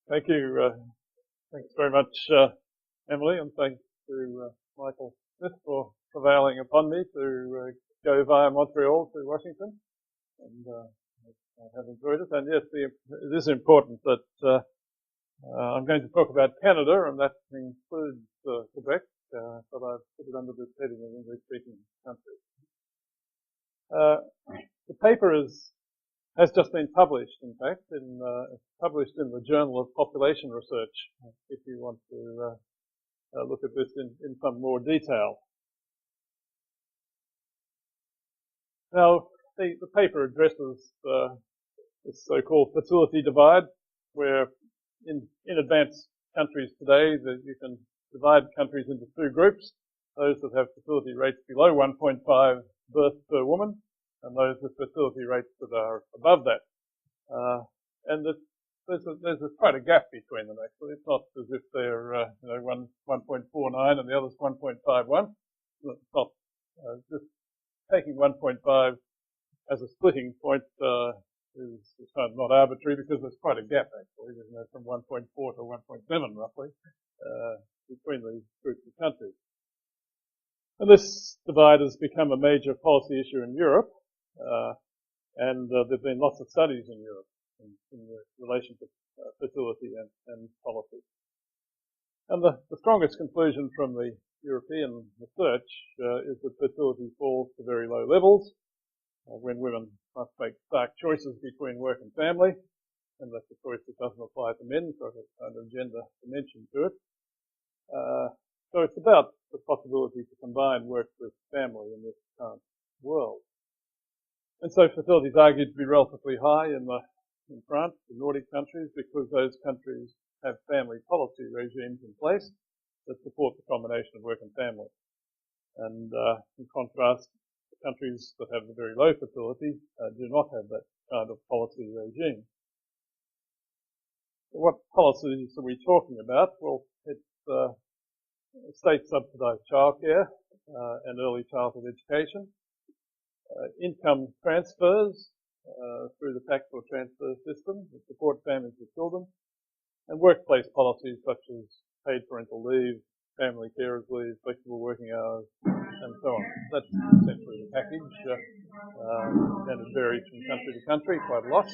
Thank you. Thanks very much, Emily, and thanks to Michael Smith for prevailing upon me to go via Montreal to Washington. And I have enjoyed it. And yes, it is important that I'm going to talk about Canada, and that includes Quebec, but I've put it under this heading of English-speaking countries. The paper has just been published, in fact, published in the Journal of Population Research, if you want to look at this in some more detail. Now, the paper addresses this so-called fertility divide, where in advanced countries today, that you can divide countries into two groups: those that have fertility rates below 1.5 births per woman, and those with fertility rates that are above that. And there's quite a gap between them, actually. It's not as if they're 1.49 and the other's 1.51. It's not just taking 1.5 as a splitting point is kind of not arbitrary, because there's quite a gap, actually, from 1.4 to 1.7 roughly between these groups of countries. And this divide has become a major policy issue in Europe, and there have been lots of studies in Europe in relation to fertility and policy. And the strongest conclusion from the European research is that fertility falls to very low levels when women must make stark choices between work and family, and that's a choice that doesn't apply to men, so there's kind of gender dimension to it. So it's about the possibility to combine work with family in this current world. And so fertility is argued to be relatively high in France, the Nordic countries, because those countries have family policy regimes in place that support the combination of work and family. And in contrast, the countries that have a very low fertility do not have that kind of policy regime. What policies are we talking about? Well, it's state-subsidized childcare and early childhood education, income transfers through the taxable transfer system that support families with children, and workplace policies such as paid parental leave, family carers leave, flexible working hours, and so on. That's essentially the package, and it varies from country to country quite a lot.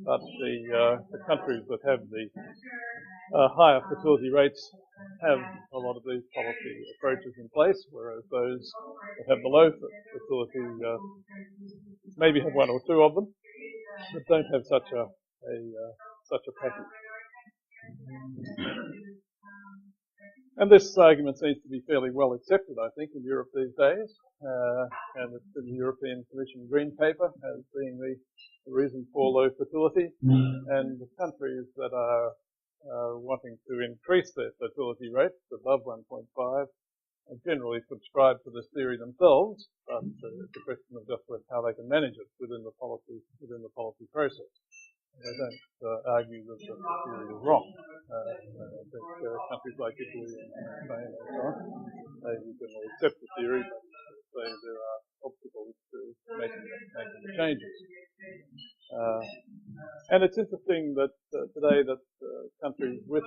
But the countries that have the higher fertility rates have a lot of these policy approaches in place, whereas those that have the low fertility maybe have one or two of them, but don't have such a package. And this argument seems to be fairly well accepted, I think, in Europe these days, and it's in the European Commission Green Paper as being the reason for low fertility, and the countries that are wanting to increase their fertility rates above 1.5 generally subscribe to this theory themselves, but it's a question of just how they can manage it within the policy process. They don't argue that the theory is wrong. I think countries like Italy and Spain and so on, they generally accept the theory, but say there are obstacles to making the changes. And it's interesting that today that countries with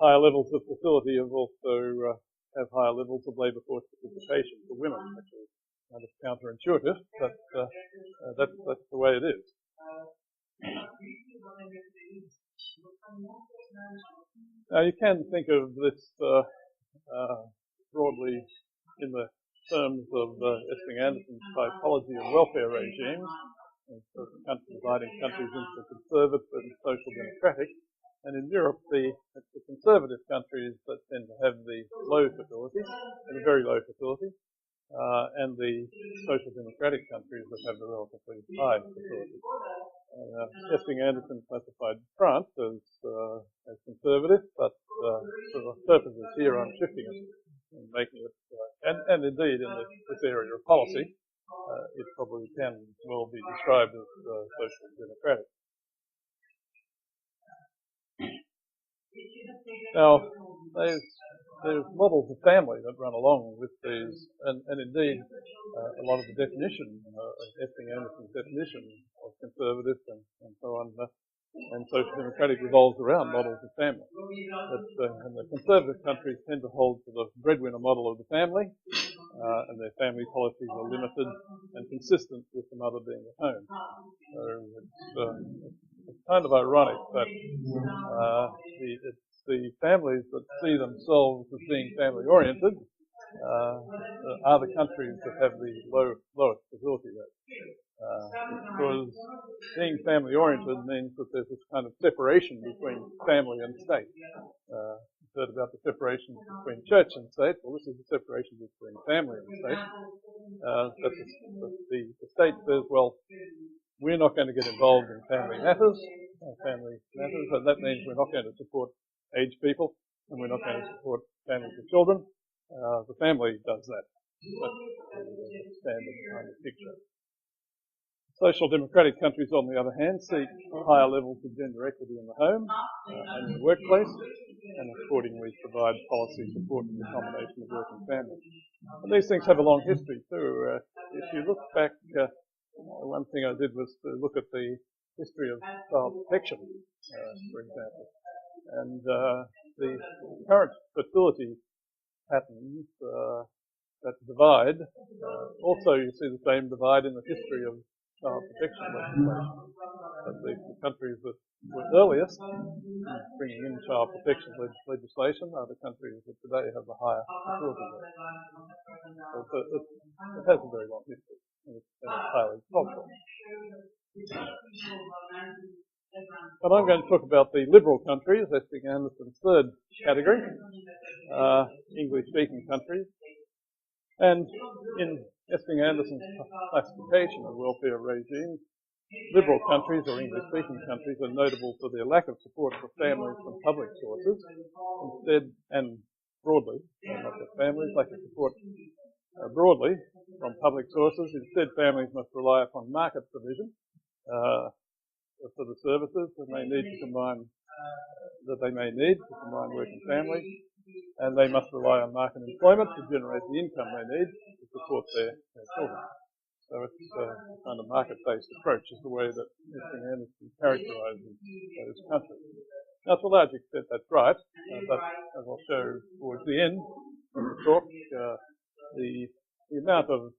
higher levels of fertility have also have higher levels of labour force participation for women, which is kind of counterintuitive, but that's the way it is. Now you can think of this broadly in the terms of Ethnicity typology of welfare regimes, dividing countries into conservative and social democratic. And in Europe, it's the conservative countries that tend to have the low fertility, and a very low fertility, and the social democratic countries that have the relatively high fertility. Anderson classified France as conservative, but for the purposes here, I'm shifting it and making it, and indeed in this area of policy, it probably can well be described as social democratic. Now, there's models of family that run along with these, and indeed a lot of the definition, Anderson's definition of conservative and so on, And social democratic revolves around models of family. And the conservative countries tend to hold to the breadwinner model of the family, and their family policies are limited and consistent with the mother being at home. So it's kind of ironic that it's the families that see themselves as being family-oriented are the countries that have the lowest fertility rate. Because being family-oriented means that there's this kind of separation between family and state. You've heard about the separation between church and state. Well, this is the separation between family and state. But the state says, well, we're not going to get involved in family matters, and that means we're not going to support aged people, and we're not going to support families with children. The family does that. That's the standard kind of picture. Social democratic countries, on the other hand, seek higher levels of gender equity in the home and in the workplace, and accordingly provide policy support for the combination of work and family. And these things have a long history too. If you look back, one thing I did was to look at the history of child protection, for example. And the current fertility patterns that divide, also you see the same divide in the history of child protection legislation. The countries that were earliest in bringing in child protection legislation are the countries that today have the higher fertility rate. So it has a very long history, and it's highly cultural. But I'm going to talk about the liberal countries, Esting Anderson's third category, English-speaking countries. And in Esting Anderson's classification of welfare regimes, liberal countries or English-speaking countries are notable for their lack of support for families from public sources. Instead, and broadly, not just families, lack of support broadly from public sources. Instead, families must rely upon market provision for the services that they need to combine work and family, and they must rely on market employment to generate the income they need to support their children. So it's a kind of market-based approach is the way that Esting Anderson characterises those countries. Now, to a large extent, that's right, but as I'll show towards the end of the talk, the amount of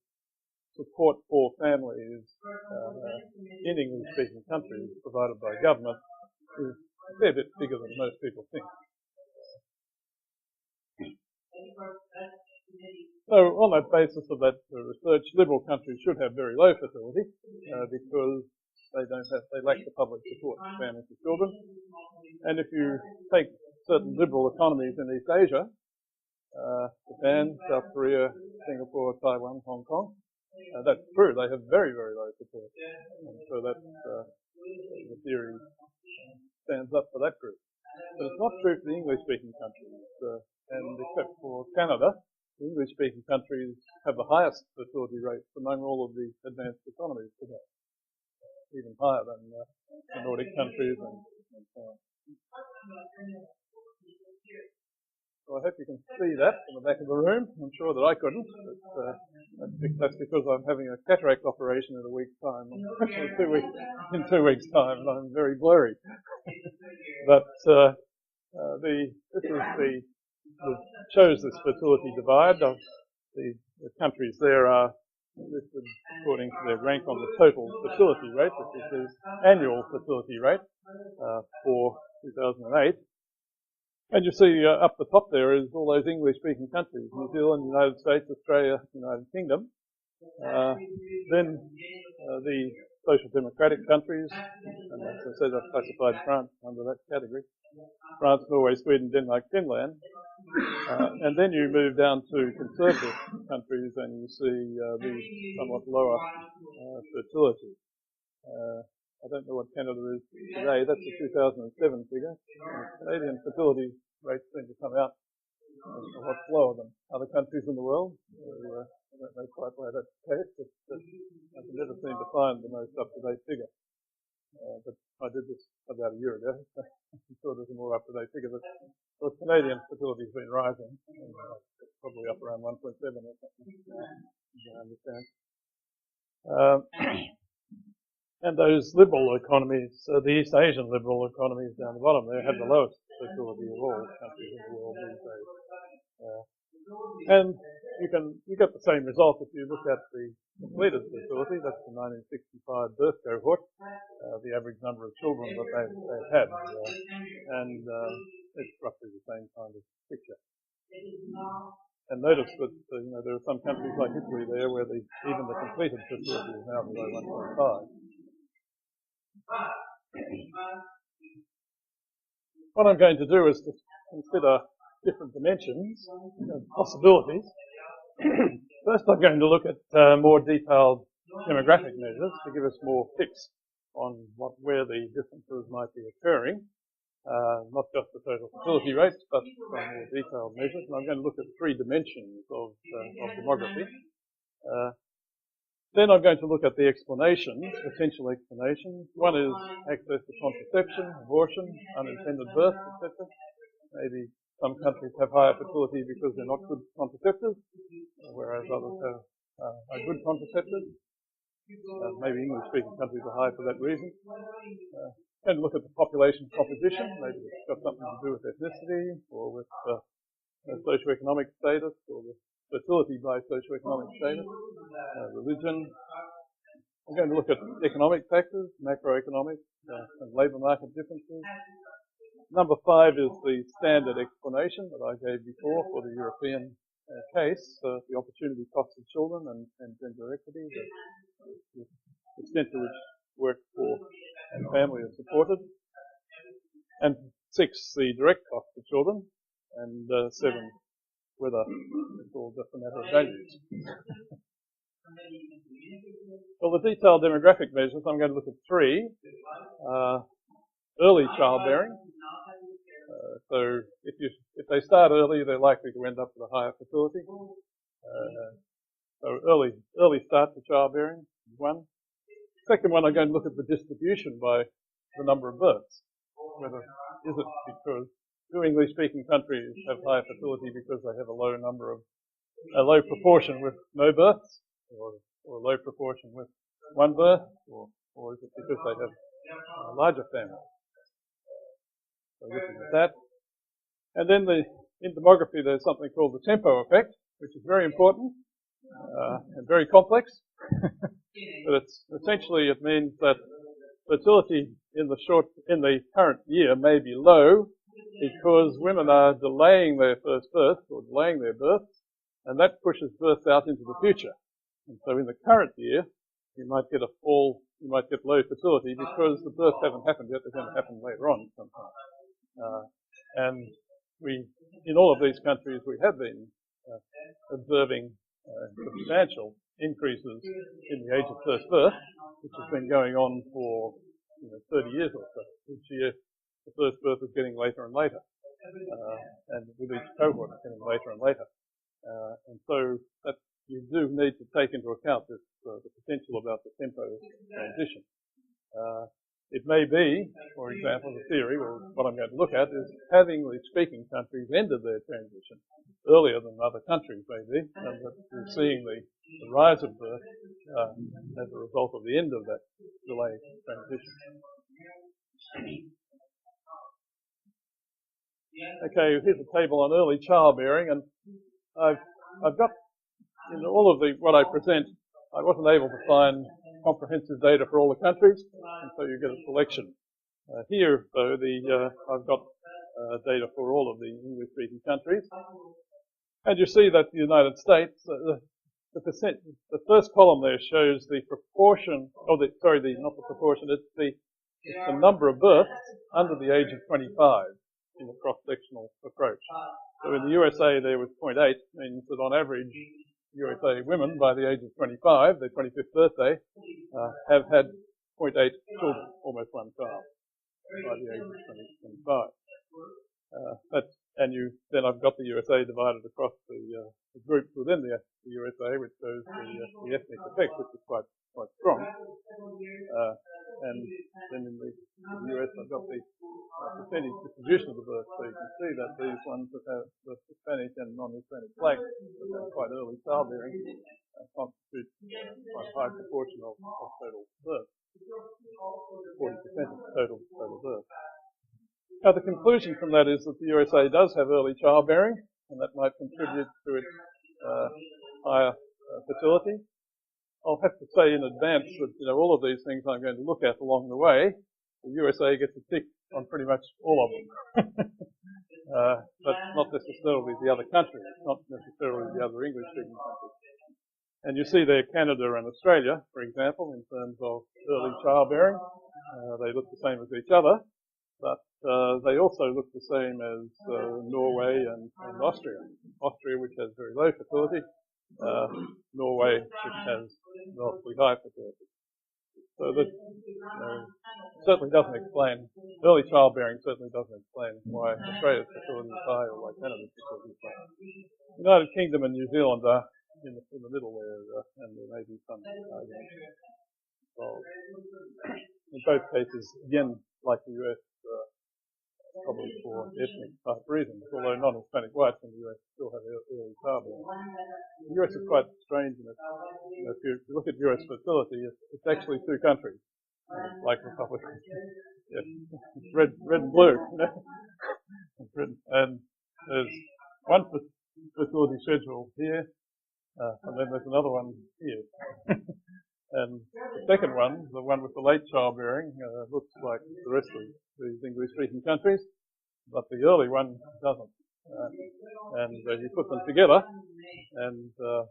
support for families in English-speaking countries provided by government is a fair bit bigger than most people think. So on that basis of that research, liberal countries should have very low fertility because they lack the public support for families with children. And if you take certain liberal economies in East Asia, Japan, South Korea, Singapore, Taiwan, Hong Kong, that's true. They have very, very low support. And so that's the theory stands up for that group. But it's not true for the English-speaking countries. And except for Canada, the English-speaking countries have the highest fertility rates among all of the advanced economies today, even higher than the Nordic countries and so on. So I hope you can see that in the back of the room. I'm sure that I couldn't, but that's because I'm having a cataract operation in a week's time. In 2 weeks' time, and I'm very blurry. But this shows this fertility divide. The countries there are listed according to their rank on the total fertility rate, which is the annual fertility rate for 2008. And you see up the top there is all those English-speaking countries: New Zealand, United States, Australia, United Kingdom. Then the social democratic countries, and as I said, I've classified France under that category. France, Norway, Sweden, Denmark, Finland. And then you move down to conservative countries and you see the somewhat lower fertility. I don't know what Canada is today. That's a 2007 figure. Canadian fertility rates seem to come out a lot lower than other countries in the world. So, I don't know quite why that's the case, but I can never seem to find the most up-to-date figure. But I did this about a year ago, so I'm sure there's a more up-to-date figure. But Canadian fertility has been rising, it's probably up around 1.7 or something, I understand. And those liberal economies, the East Asian liberal economies down the bottom there, have the lowest fertility of all countries in the world these days. And you get the same result if you look at the completed fertility. That's the 1965 birth cohort, the average number of children that they've had, and it's roughly the same kind of picture. And notice that there are some countries like Italy there where even the completed fertility is now below 1.5. What I'm going to do is to consider different dimensions and possibilities. First, I'm going to look at more detailed demographic measures to give us more tips on where the differences might be occurring. Not just the total fertility rates, but some more detailed measures. And I'm going to look at 3 dimensions of demography. Then I'm going to look at the explanations, potential explanations. One is access to contraception, abortion, unintended birth, etc. Maybe some countries have higher fertility because they're not good contraceptives, whereas others are good contraceptives. Maybe English-speaking countries are high for that reason. And look at the population composition. Maybe it's got something to do with ethnicity or with socioeconomic status or with fertility by socioeconomic status, religion. I'm going to look at economic factors, macroeconomic and labour market differences. Number 5 is the standard explanation that I gave before for the European case, the opportunity cost of children and gender equity, the extent to which work for and family is supported. And 6, the direct cost of children. And 7, whether it's all just a matter of values. Well, the detailed demographic measures, I'm going to look at 3. Early childbearing. So if they start early, they're likely to end up with a higher fertility. So early start to childbearing is one. Second one, I'm going to look at the distribution by the number of births. Whether is it because do English-speaking countries have higher fertility because they have a low proportion with no births, or a low proportion with one birth, or is it because they have a larger family? So looking at that. And then in demography there's something called the tempo effect, which is very important and very complex. But it means that fertility in the current year may be low because women are delaying their first birth or delaying their births, and that pushes births out into the future. And so in the current year, you might get a fall, you might get low fertility because the births haven't happened yet, they're going to happen later on sometime. And in all of these countries, we have been observing substantial increases in the age of first birth, which has been going on for 30 years or so. Each year, the first birth is getting later and later, and with each cohort it's getting later and later. And so that you do need to take into account the potential about the tempo transition. It may be, for example, the theory, or what I'm going to look at, is have English-speaking countries ended their transition earlier than other countries, maybe, and that we're seeing the rise of birth as a result of the end of that delayed transition. Okay, here's a table on early childbearing, and I've got in all of what I present, I wasn't able to find comprehensive data for all the countries, and so you get a selection. Here, though, I've got data for all of the English-speaking countries, and you see that the United States, the first column there shows the proportion, not the proportion, it's the number of births under the age of 25 in the cross-sectional approach. So in the USA there was 0.8, means that on average USA women by the age of 25, their 25th birthday, have had 0.8 children, almost one child, by the age of 25. Then I've got the USA divided across the groups within the USA, which shows the ethnic effect, which is quite strong. And then in the US, I've got the percentage distribution of the birth. So you can see that these ones that have the Hispanic and non-Hispanic flags that have quite early childbearing constitute quite a high proportion of total birth, 40% of total birth. Now the conclusion from that is that the USA does have early childbearing, and that might contribute to its higher fertility. I'll have to say in advance that all of these things I'm going to look at along the way, the USA gets a tick on pretty much all of them, but not necessarily the other countries, not necessarily the other English-speaking countries. And you see there Canada and Australia, for example, in terms of early childbearing. They look the same as each other, but they also look the same as Norway and Austria. Austria, which has very low fertility, Norway, which has relatively high fertility. So that certainly doesn't explain, early childbearing certainly doesn't explain why Australia's fertility is high or why Canada's fertility is high. United Kingdom and New Zealand are in the middle there, and there may be some arguments involved. In both cases, again, like the US, probably for ethnic type reasons, although non-Hispanic whites in the US still have early childbearing. The US is quite strange in it. If you look at US fertility, it's actually two countries, like Republic. Yes, it's red and blue, and there's one fertility schedule here, and then there's another one here. And the second one, the one with the late childbearing, looks like the rest of these English-speaking countries, but the early one doesn't. And you put them together, and the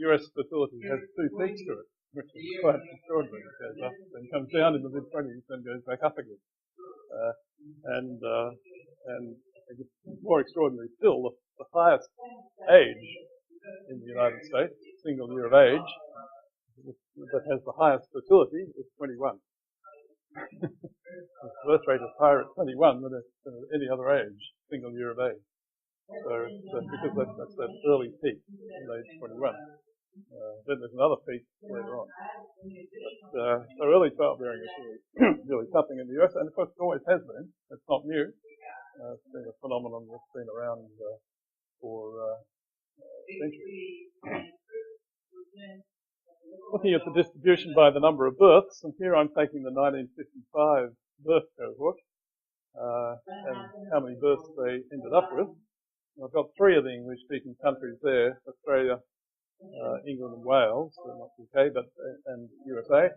US fertility has two peaks to it, which is quite extraordinary. It goes up, then comes down in the mid-20s, then goes back up again. And more extraordinary still, the highest age in the United States, single year of age, that has the highest fertility is 21. The birth rate is higher at 21 than at any other age, single year of age. So because that's that early peak in age 21. Then there's another peak later on. But, so early childbearing is really something in the US, and of course it always has been. It's not new. It's been a phenomenon that's been around for centuries. Looking at the distribution by the number of births, and here I'm taking the 1955 birth cohort, and how many births they ended up with. And I've got three of the English-speaking countries there: Australia, England and Wales, so not UK, but and USA,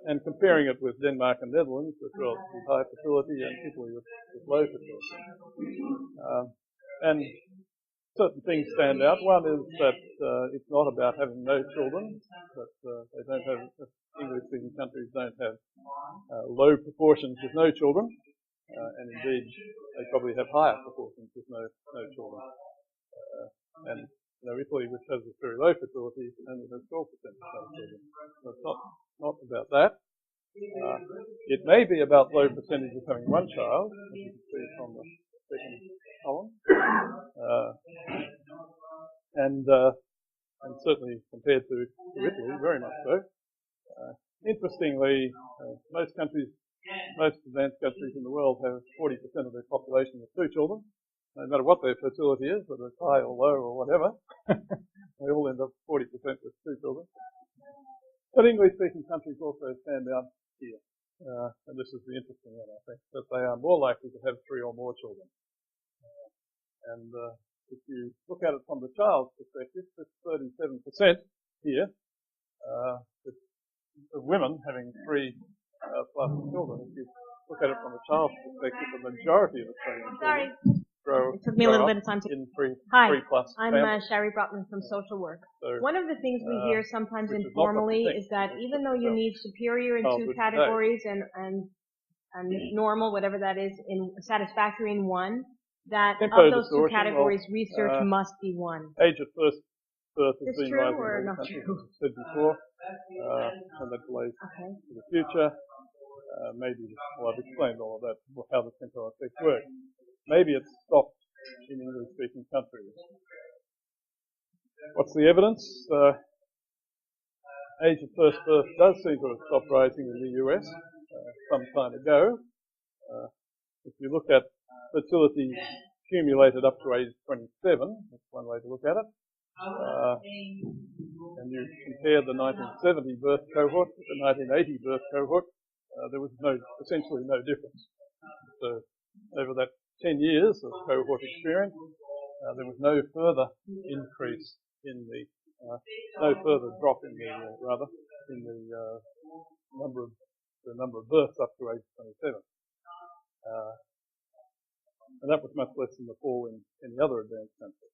and comparing it with Denmark and Netherlands with relatively high fertility, and Italy with low fertility. And certain things stand out. One is that it's not about having no children, but they don't have, English-speaking countries don't have low proportions with no children, and indeed they probably have higher proportions with no children. And Italy, which has a very low fertility, only has 12% of no children. So it's not about that. It may be about low percentages having one child, as you can see from the second column, and certainly compared to Italy, very much so. Interestingly, most advanced countries in the world have 40% of their population with two children. No matter what their fertility is, whether it's high or low or whatever, they all end up 40% with two children. But English-speaking countries also stand out here. And this is the interesting one, I think, that they are more likely to have three or more children. And if you look at it from the child's perspective, it's 37% here, with women having three plus children. If you look at it from the child's perspective, the majority of Australian children it took me a little bit of time to... Hi, I'm Sherry Brotman from Social Work. So, one of the things we hear sometimes informally is that even though you need superior in two categories and normal, whatever that is, in satisfactory in one, that of those two categories, research must be one. Age of first birth has been true rising or in not countries, true? as I said before, and that delays to the future. Maybe, well, I've explained all of that, how the temporal effect works. Maybe it's stopped in English-speaking countries. What's the evidence? Age of first birth does seem to have stopped rising in the US some time ago. If you look at fertility accumulated up to age 27. That's one way to look at it. And you compare the 1970 birth cohort with the 1980 birth cohort, there was essentially no difference. So over that 10 years of cohort experience, there was no further increase in no further drop in the number of births up to age 27. And that was much less than the fall in any other advanced country.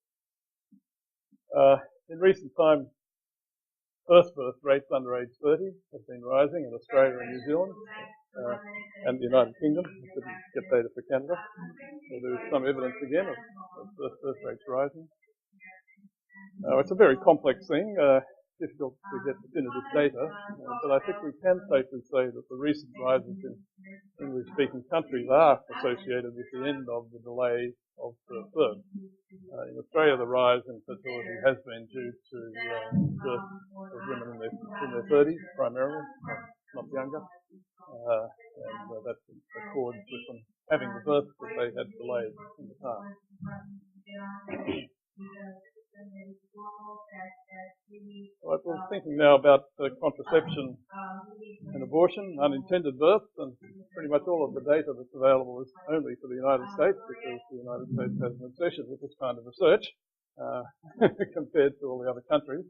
In recent times, first birth rates under age 30 have been rising in Australia and New Zealand and the United Kingdom. I couldn't get data for Canada. So there is some evidence again of first birth rates rising. It's a very complex thing, difficult to get definitive data, but I think we can safely say that the recent rises in English-speaking countries are associated with the end of the delay of first birth. In Australia, the rise in fertility has been due to birth of women in their 30s primarily, not younger, and that accords with them having the birth that they had delayed in the past. Right, we're thinking now about contraception and abortion, unintended birth, and pretty much all of the data that's available is only for the United States because the United States has an obsession with this kind of research compared to all the other countries.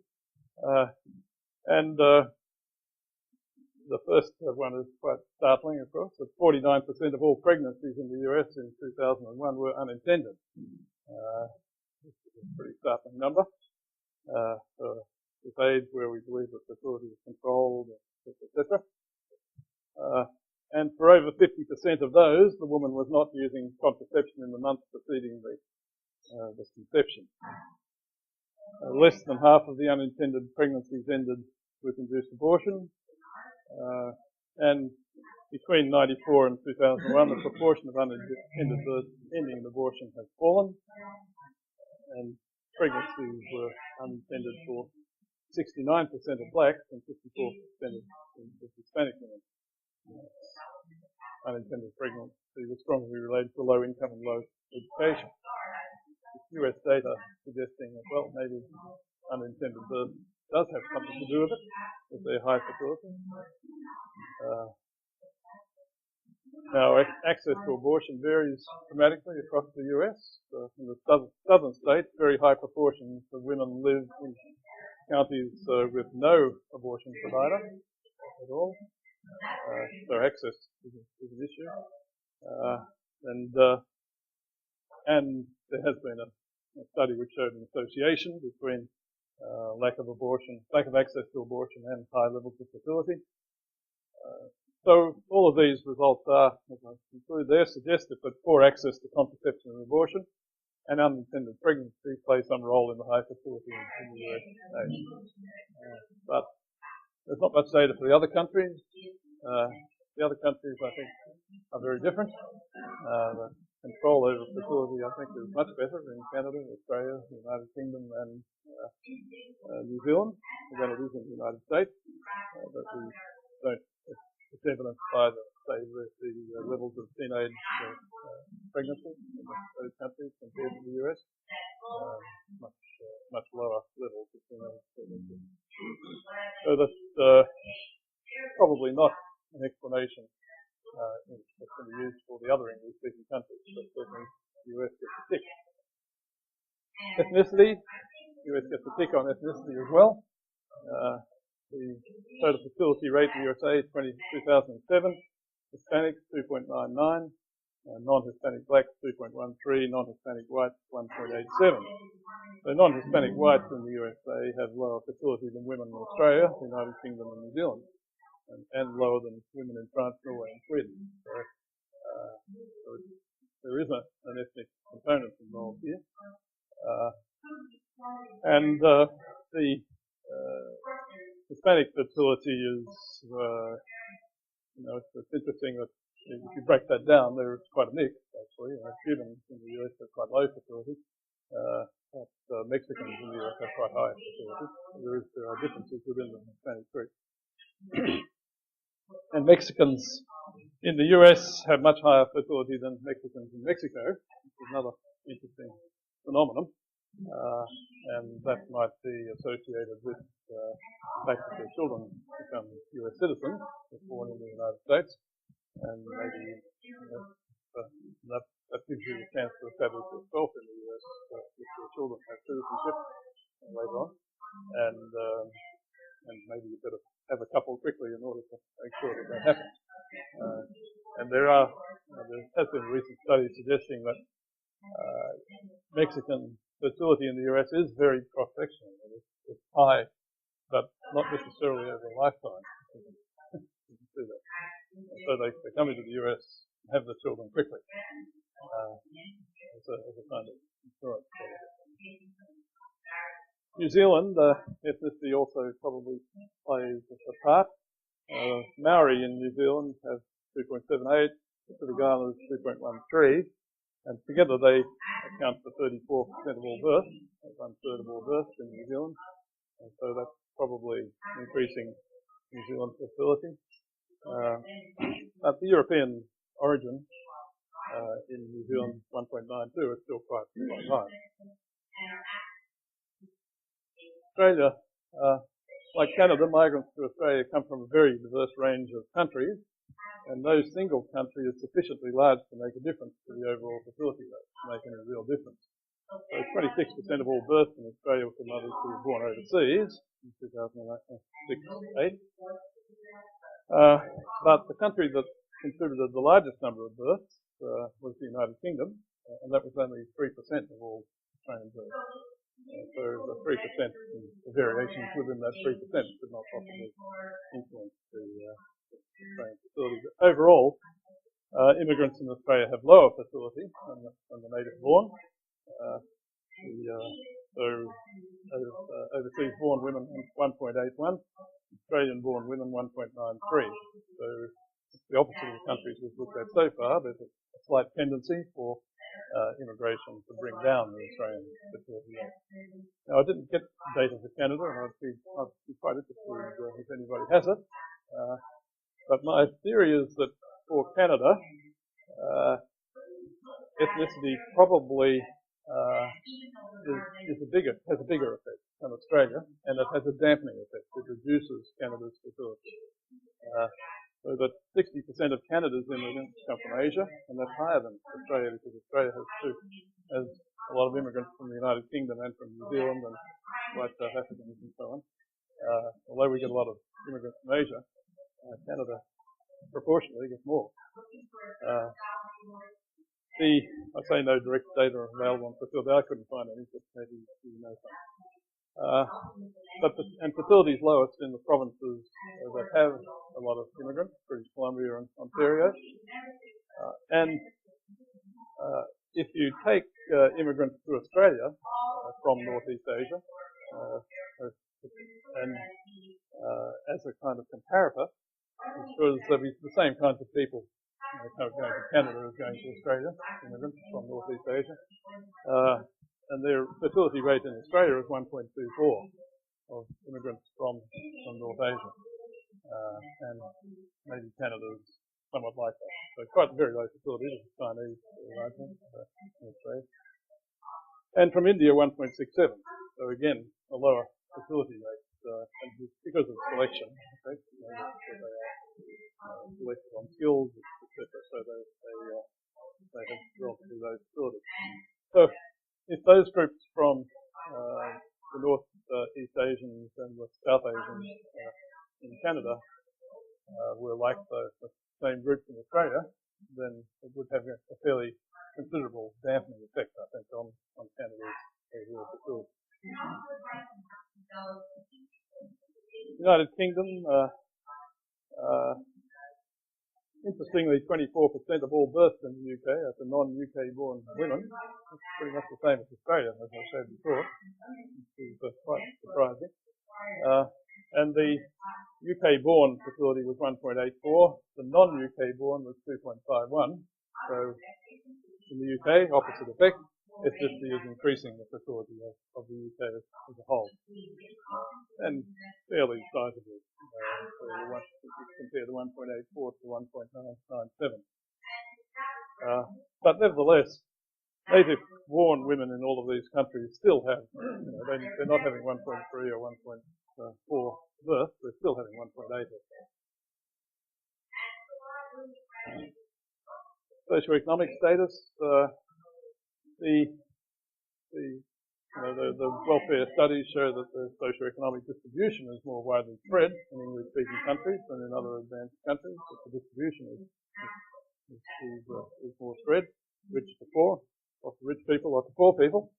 The first one is quite startling, of course, that 49% of all pregnancies in the US in 2001 were unintended. This is a pretty startling number for this age where we believe that fertility is controlled, etc. And for over 50% of those, the woman was not using contraception in the month preceding the conception. Less than half of the unintended pregnancies ended with induced abortion, and between 1994 and 2001, the proportion of unintended births ending in abortion has fallen, and pregnancies were unintended for 69% of blacks and 54% of Hispanic women. Unintended pregnancy was strongly related to low income and low education. US data suggesting that, well, maybe unintended birth does have something to do with it, with their high fertility. Now, access to abortion varies dramatically across the US. In the southern states, very high proportions of women live in counties with no abortion provider at all. So access is an issue. And there has been a study which showed an association between lack of access to abortion and high levels of fertility. So all of these results are, as I conclude there, suggestive that poor access to contraception and abortion and unintended pregnancy play some role in the high fertility in the US. But there's not much data for the other countries. The other countries, I think, are very different. The control over fertility, I think, is much better in Canada, Australia, the United Kingdom, and New Zealand than it is in the United States. But we don't. It's evidenced by the levels of teenage pregnancy in those countries compared to the US. Much lower levels of teenage pregnancy. So that's probably not an explanation that can be used for the other English-speaking countries, but certainly the US gets a tick. Ethnicity, the US gets a tick on ethnicity as well. The total fertility rate in the USA 2007, Hispanics 2.99, non-Hispanic blacks 2.13, non-Hispanic whites 1.87. So non-Hispanic whites in the USA have lower fertility than women in Australia, the United Kingdom and New Zealand, and lower than women in France, Norway and Sweden. So there is an ethnic component involved here. The Hispanic fertility is, it's interesting that if you break that down, there is quite a mix, actually. Cubans in the US have quite low fertility, but Mexicans in the US have quite high fertility. There are differences within the Hispanic group. And Mexicans in the US have much higher fertility than Mexicans in Mexico, which is another interesting phenomenon. And that might be associated with the fact that their children become US citizens, if born in the United States, and maybe that gives you a chance to establish yourself in the US if your children have citizenship later on, and maybe you better have a couple quickly in order to make sure that happens. And there has been a recent study suggesting that Mexican fertility in the US is very cross-sectional. It's high, but not necessarily over a lifetime. You can see that. And so they come into the US and have the children quickly as a kind of insurance. New Zealand, ethnicity also probably plays a part. Maori in New Zealand have 2.78, Pacific Islanders 2.13, and together they account for 34% of all births, 1/3 of all births in New Zealand, and so that's probably increasing New Zealand fertility. But the European origin in New Zealand, 1.92, is still quite high. Australia, like Canada, migrants to Australia come from a very diverse range of countries, and no single country is sufficiently large to make a difference to the overall fertility rate, to make any real difference. So 26% of all births in Australia were from mothers who were born overseas in 2006-8. But the country that contributed the largest number of births was the United Kingdom, and that was only 3% of all Australian births. So the 3%, the variations within that 3% could not possibly influence the Australian fertility. But overall, immigrants in Australia have lower fertility than the native born. Overseas born women 1.81, Australian born women 1.93. So it's the opposite of the countries we've looked at so far. There's a slight tendency for immigration to bring down the Australian fertility rate. Now, I didn't get data for Canada, and I'd be quite interested if anybody has it. But my theory is that for Canada, ethnicity probably has a bigger effect than Australia, and it has a dampening effect. It reduces Canada's fertility. So that 60% of Canada's immigrants come from Asia, and that's higher than Australia because Australia has a lot of immigrants from the United Kingdom and from New Zealand and white South Africans and so on. Although we get a lot of immigrants from Asia, Canada proportionally gets more. I say no direct data available on fertility. I couldn't find any, but maybe you know some. And fertility is lowest in the provinces that have a lot of immigrants, British Columbia and Ontario. And if you take immigrants to Australia from Northeast Asia, and as a kind of comparator, because there'll be the same kinds of people going to Canada as going to Australia, immigrants from Northeast Asia. And their fertility rate in Australia is 1.24 of immigrants from North Asia. And maybe Canada is somewhat like that. So quite very low fertility, the Chinese largely in Australia. And from India, 1.67. So again, a lower fertility rate. And because of selection, okay, they are selected on skills, etc. So they have relatively low fertility. So if those groups from the Northeast Asians and the South Asians in Canada were like the same groups in Australia, then it would have a fairly considerable dampening effect, I think, on Canada's overall fertility. United Kingdom, interestingly, 24% of all births in the UK are to non-UK born women. It's pretty much the same as Australia, as I said before, which is quite surprising. And the UK born fertility was 1.84. The non-UK born was 2.51. So in the UK, opposite effect. ethnicity is increasing the fertility of the UK as a whole, and fairly sizable. Compare the 1.84 to 1.997. But nevertheless, native-born women in all of these countries still have, they're not having 1.3 or 1.4 birth, they're still having 1.8. Socioeconomic status, the welfare studies show that the socioeconomic distribution is more widely spread in English-speaking countries than in other advanced countries, but the distribution is more spread, rich to poor, lots of rich people, lots of poor people.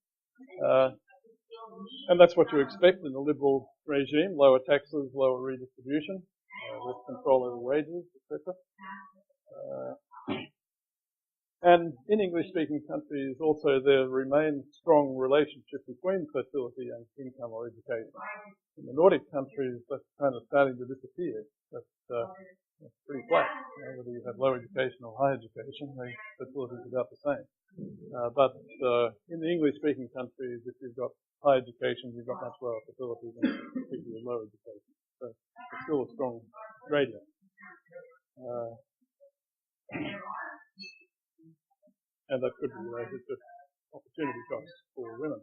And that's what you expect in a liberal regime: lower taxes, lower redistribution, less control over wages, etc. And in English-speaking countries also there remains strong relationship between fertility and income or education. In the Nordic countries that's kind of starting to disappear. That's pretty flat. Whether you have low education or high education, the fertility is about the same. But in the English-speaking countries, if you've got high education, you've got much lower fertility than people with low education. So it's still a strong gradient. And that could be related to opportunity costs for women.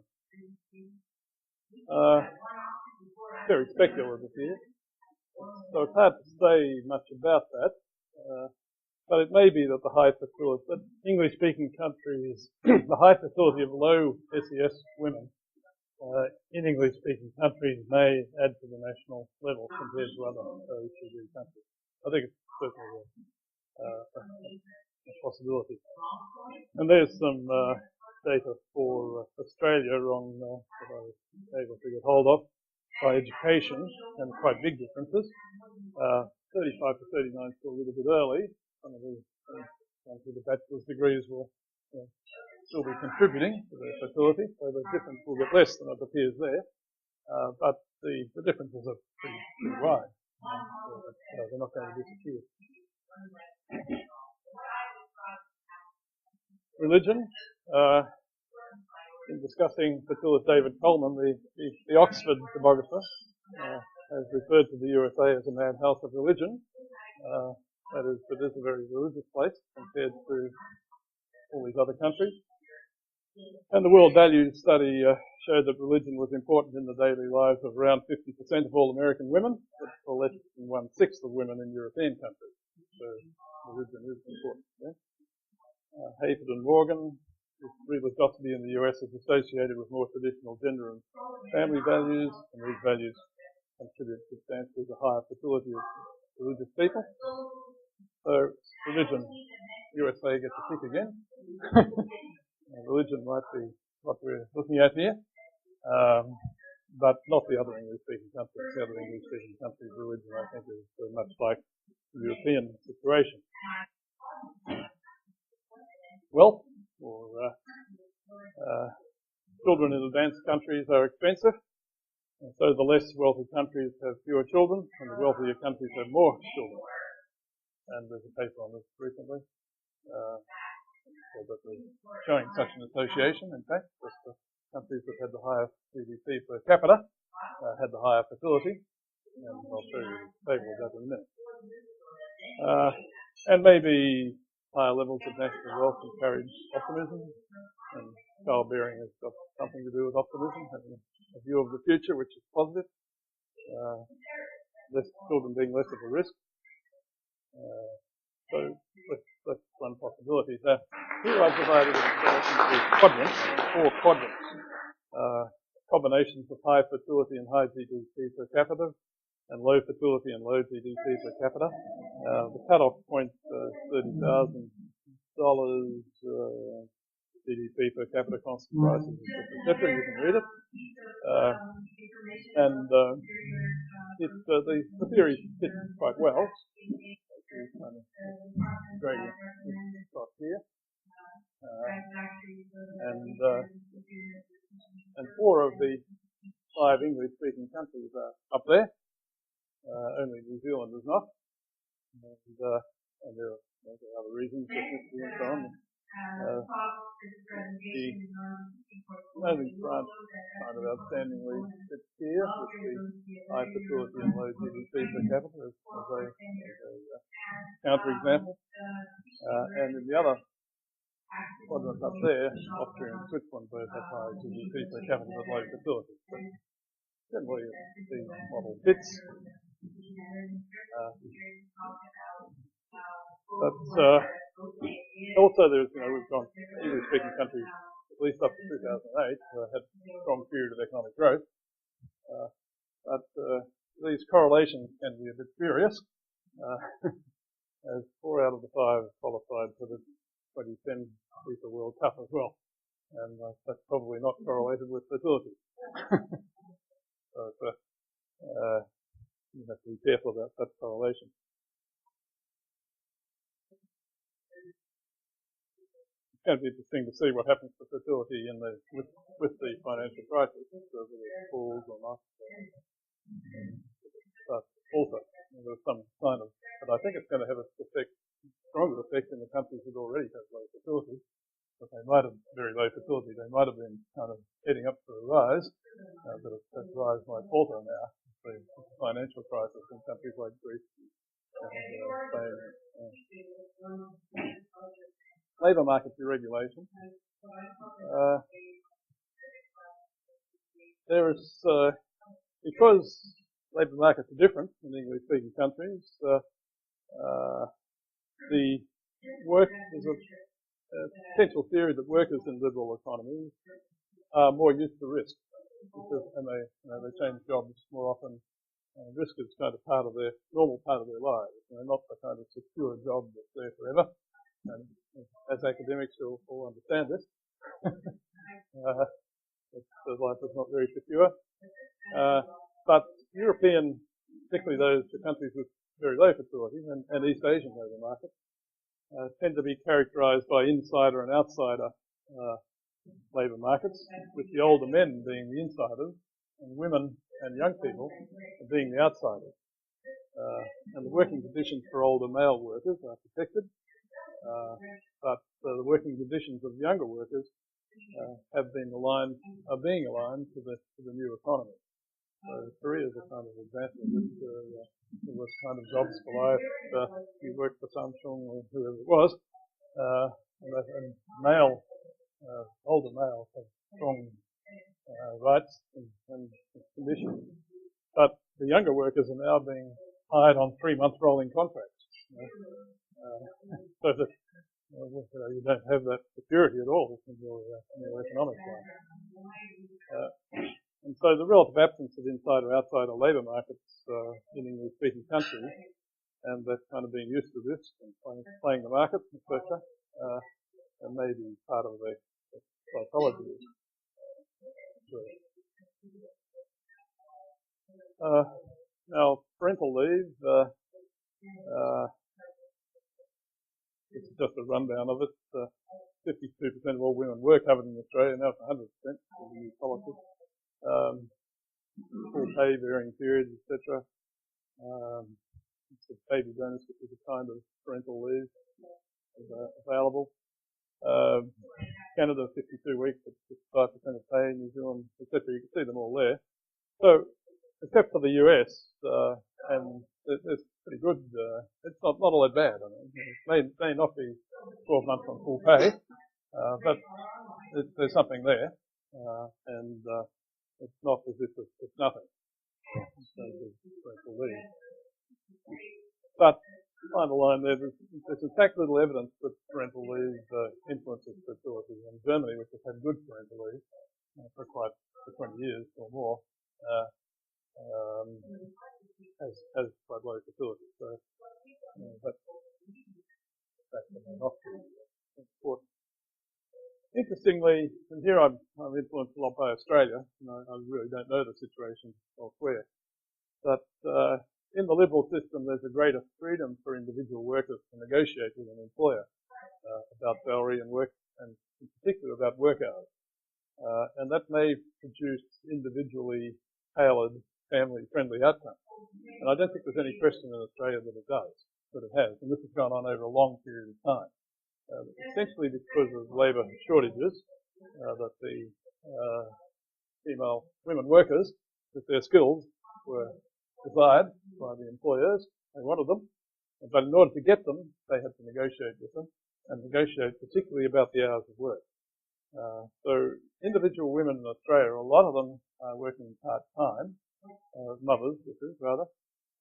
Very speculative here, so it's hard to say much about that. But it may be that the high fertility, that English-speaking countries, the high fertility of low SES women in English-speaking countries may add to the national level compared to other OECD countries. I think it's certainly a possibility. And there's some data for Australia that I was able to get hold of by education, and quite big differences. 35 to 39 is still a little bit early. Some of the ones with the bachelor's degrees will still be contributing to their fertility, so the difference will get less than it appears there. But the differences are pretty wide. They're not going to disappear. Religion. In discussing fertility, David Coleman, the Oxford demographer, has referred to the USA as a madhouse of religion. It is a very religious place compared to all these other countries. And the World Values Study showed that religion was important in the daily lives of around 50% of all American women, but for less than 1/6 of women in European countries. So religion is important. Yeah? Hayford and Morgan, religiosity in the US is associated with more traditional gender and family values, and these values contribute substantially to higher fertility of religious people. So religion, USA gets a kick again. Religion might be what we're looking at here, but not the other English-speaking countries. The other English-speaking countries' religion, I think, is very much like the European situation. Wealth, or children in advanced countries are expensive, and so the less wealthy countries have fewer children, and the wealthier countries have more children. And there's a paper on this recently showing such an association. In fact, that the countries that had the higher GDP per capita had the higher fertility, and I'll show you the table of that in a minute. And maybe higher levels of national wealth encourage optimism, and childbearing has got something to do with optimism, having a view of the future which is positive, less children being less of a risk. So that's one possibility. Now, here I've divided it into quadrants, 4 quadrants. Combinations of high fertility and high GDP per capita, and low fertility and low GDP per capita. The cutoff point, $30,000 GDP per capita, constant prices, etc. You can read it. And the theory fits quite well. Kind of gradient across here. And 4 of the 5 English-speaking countries are up there. Only New Zealand is not. And there are other reasons, ethnicity and so on. only branch kind of outstandingly fits here with the high fertility and low GDP per capita as a counterexample. And in the other quadrant up there, Austria and Switzerland both have high GDP per capita but low fertility. But generally, the model fits. But also there's, we've gone, English-speaking countries, at least up to 2008, had a strong period of economic growth. But these correlations can be a bit spurious, as 4 out of the 5 qualified for the 2010 FIFA World Cup as well. And that's probably not correlated with fertility. So you have to be careful about that correlation. It's going to be interesting to see what happens to fertility in with the financial crisis, whether it falls or not. But also, there's some sign of, but I think it's going to have a stronger effect in the countries that already have low fertility. But they might have very low fertility. They might have been kind of heading up for a rise, but that rise might falter now. The financial crisis in countries like Greece and Spain. Labour market deregulation. There is, because labour markets are different in English-speaking countries, the work is a potential theory that workers in liberal economies are more used to risk, and they change jobs more often. Risk is kind of normal part of their lives, not the kind of secure job that's there forever. And as academics, you'll all understand this. The life is not very secure. But European, particularly the countries with very low fertility, and East Asian labour markets, tend to be characterised by insider and outsider labour markets, with the older men being the insiders and women and young people being the outsiders. And the working conditions for older male workers are protected, but the working conditions of younger workers are being aligned to the new economy. So Korea is a kind of example of this. There was kind of jobs for life. You worked for Samsung or whoever it was, and older males have strong rights and conditions. But the younger workers are now being hired on 3-month rolling contracts. So that you don't have that security at all in your economic life. And so the relative absence of insider-outsider labour markets in English-speaking countries, and that kind of being used to risk and playing the market, etc., and may be part of the psychology. Now, parental leave, this is just a rundown of it. 52% of all women were covered in Australia, now it's 100% with the new policy. Full pay, varying periods, etc. It's a baby bonus, which is a kind of parental leave available. Canada, 52 weeks, at 55% of pay. New Zealand, etc. You can see them all there. So, except for the US, and it's pretty good. It's not all that bad. I mean, it may not be 12 months on full pay, but there's something there, and it's not as if it's nothing. But final line there's in fact little evidence that parental leave influences fertility. In Germany, which has had good parental leave for 20 years or more, has quite low fertility. So that's not important. Interestingly, and here I'm influenced a lot by Australia, and I really don't know the situation elsewhere, but in the liberal system there's a greater freedom for individual workers to negotiate with an employer about salary and work, and in particular about work hours. And that may produce individually tailored, family-friendly outcomes. And I don't think there's any question in Australia that it does, but it has, and this has gone on over a long period of time. Essentially because of labour shortages that the female women workers with their skills were desired by the employers. They wanted them, but in order to get them, they had to negotiate with them, and negotiate particularly about the hours of work. So individual women in Australia, a lot of them are working part-time, mothers, this is rather,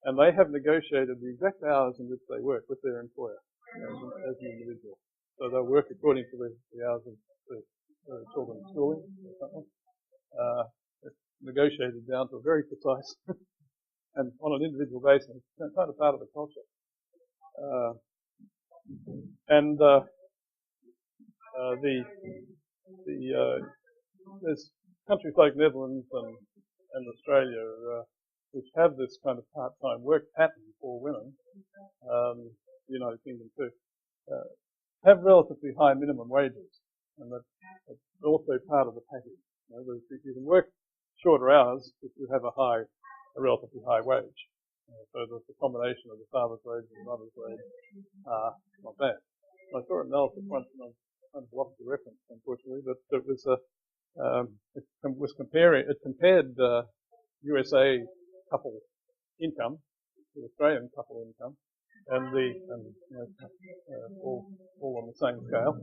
and they have negotiated the exact hours in which they work with their employer as an individual. So they'll work according to the hours of the children's schooling or something. It's negotiated down to a very precise and on an individual basis. It's kind of part of the culture. There's countries like Netherlands and Australia which have this kind of part-time work pattern for women. The United Kingdom too have relatively high minimum wages, and that's also part of the package. You can work shorter hours if you have a relatively high wage. So the combination of the father's wage and the mother's wage are not bad. I saw an analysis once, and I've lost the reference, unfortunately, but it compared USA couple income to Australian couple income, and all on the same scale.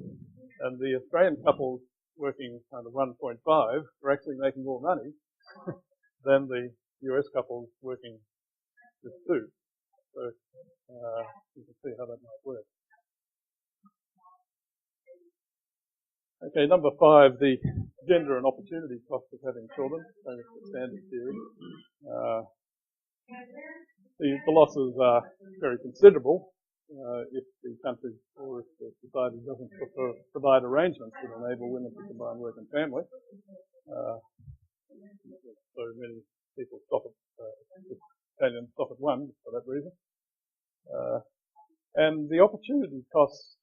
And the Australian couples working kind of 1.5 are actually making more money than the US couples working with 2. So you can see how that might work. Okay, number 5, the gender and opportunity cost of having children. So that's the standard theory. The losses are very considerable if the country or if the society doesn't provide arrangements that enable women to combine work and family. So many people stop at one for that reason. And the opportunity costs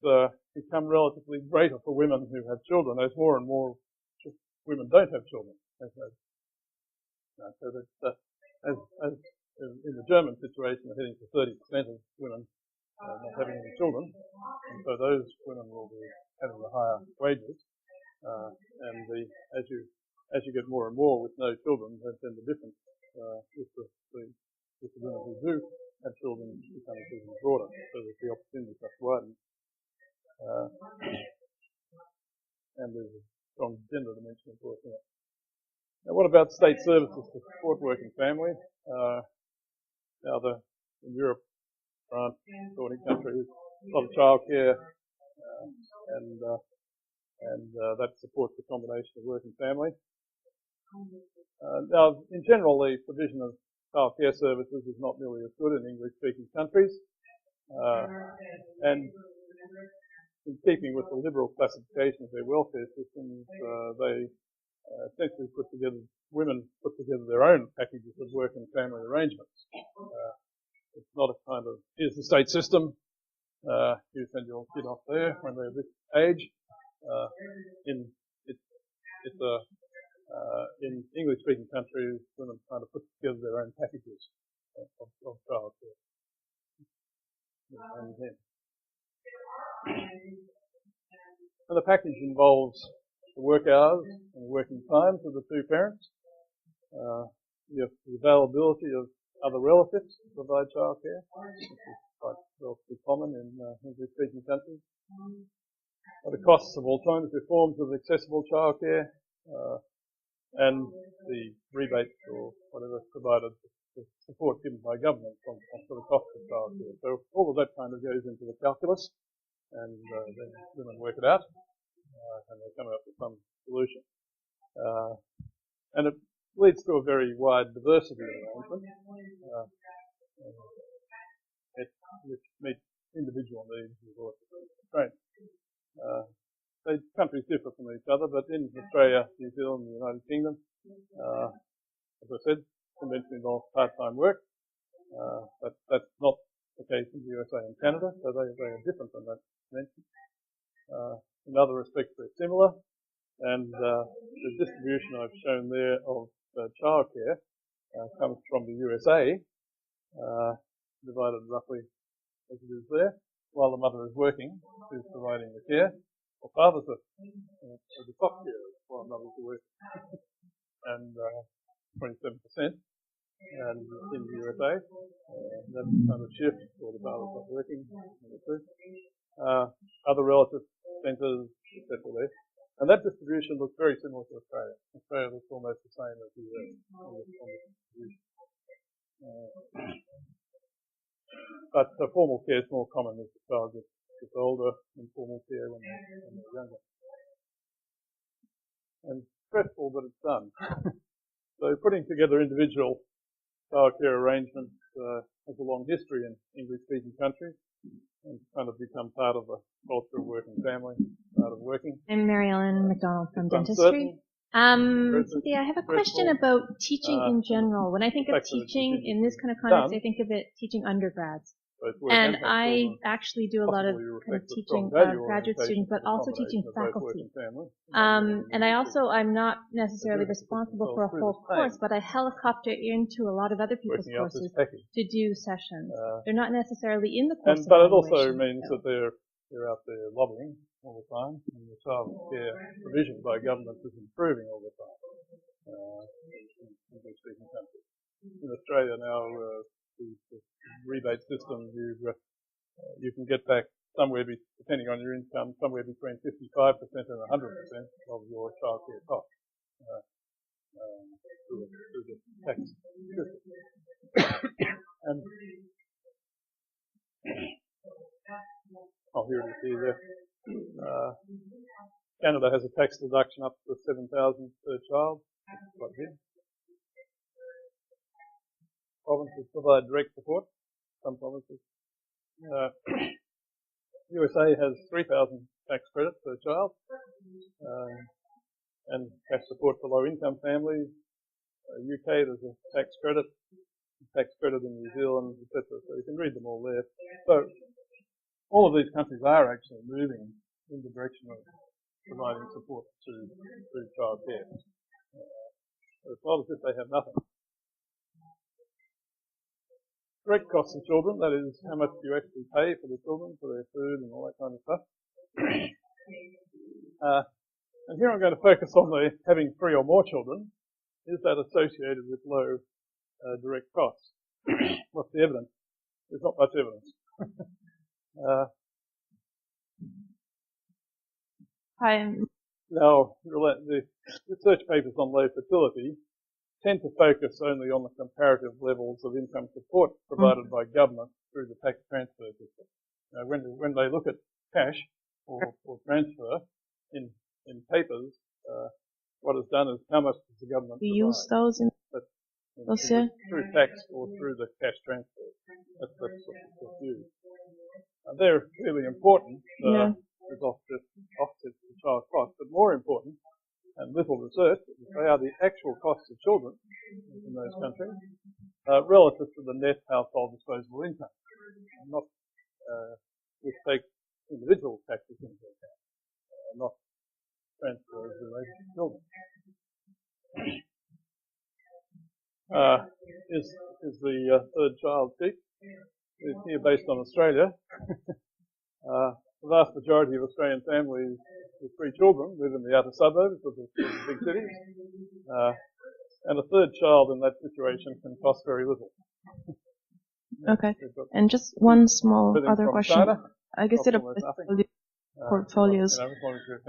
become relatively greater for women who have children as more and more women don't have children. So that as in the German situation, we're heading to 30% of women not having any children, and so those women will be having the higher wages. As you get more and more with no children, then the difference with the women who do have children becomes even broader, so that the opportunities are widened. And there's a strong gender dimension, of course, in it. Now, what about state services to support working family? In Europe, France, Nordic countries, a lot of childcare, and that supports the combination of work and family. Now, in general, the provision of childcare services is not nearly as good in English-speaking countries, and in keeping with the liberal classification of their welfare systems, they essentially women put together their own packages of work and family arrangements. It's not a kind of, here's the state system, you send your kid off there when they're this age. In English-speaking countries, women kind of put together their own packages of childcare. And the package involves the work hours and working times of the two parents, the availability of other relatives to provide childcare, which is quite relatively common in English-speaking countries, the costs of alternative forms of accessible childcare, and the rebates or whatever provided the support given by government for the cost of childcare. So all of that kind of goes into the calculus, and then women work it out, and they come up with some solution. And it leads to a very wide diversity of arrangement, which meets individual needs or constraints. Countries differ from each other, but in Australia, New Zealand, and the United Kingdom, as I said, convention involves part-time work. But that's not the case in the USA and Canada, so they are different from that convention. In other respects, they're similar, and the distribution I've shown there of childcare comes from the USA, divided roughly as it is there, while the mother is working, who's providing the care, or father's the top care. full-time mothers who work, and 27%. And in the USA, that's kind of shift, or the fathers not working, other relative centres, etc. there. And that distribution looks very similar to Australia. Australia looks almost the same as the US on the distribution. But formal care is more common as the child gets older, informal care when they're younger. And stressful, but it's done. So putting together individual childcare arrangements has a long history in English-speaking countries and kind of become part of the culture of working family, part of working. I'm Mary Ellen McDonald from Dentistry. Cynthia, I have a question about teaching in general. When I think of teaching in this kind of context, I think of it teaching undergrads. And I actually do a lot of kind of teaching graduate students, but also teaching faculty. And I'm not necessarily responsible for a whole course, but I helicopter into a lot the other people's courses to do sessions. They're not necessarily in the course. But it also means that they're out there lobbying all the time, and the child care provision by government is improving all the time in English-speaking countries. In Australia now, the rebate system, you can get back somewhere, depending on your income, somewhere between 55% and 100% of your childcare costs through the tax system. And here it is there. Canada has a tax deduction up to $7,000 per child. Right here. Provinces provide direct support, some provinces. USA has 3,000 tax credit per child, and cash support for low-income families. UK, there's a tax credit in New Zealand, etc. So you can read them all there. So all of these countries are actually moving in the direction of providing support to child care. It's not as if they have nothing. Direct costs of children, that is how much you actually pay for the children, for their food and all that kind of stuff. And here I'm going to focus on the having 3 or more children. Is that associated with low direct costs? What's the evidence? There's not much evidence. Now, the research papers on low fertility tend to focus only on the comparative levels of income support provided by government through the tax transfer system. Now, when they look at cash or transfer in papers, what is done is how much does the government provide? Use those through tax or through the cash transfer. That's what's used. They're really important as offsets to child costs, but more important, and little research, they are the actual costs of children in those countries relative to the net household disposable income. Not we take individual taxes into account, not transfers related to children. Is the third child cheap? It's here based on Australia. The vast majority of Australian families with 3 children live in the outer suburbs of the big cities, and a third child in that situation can cost very little. Okay, and just one small other question. China, I guess it applies to portfolios.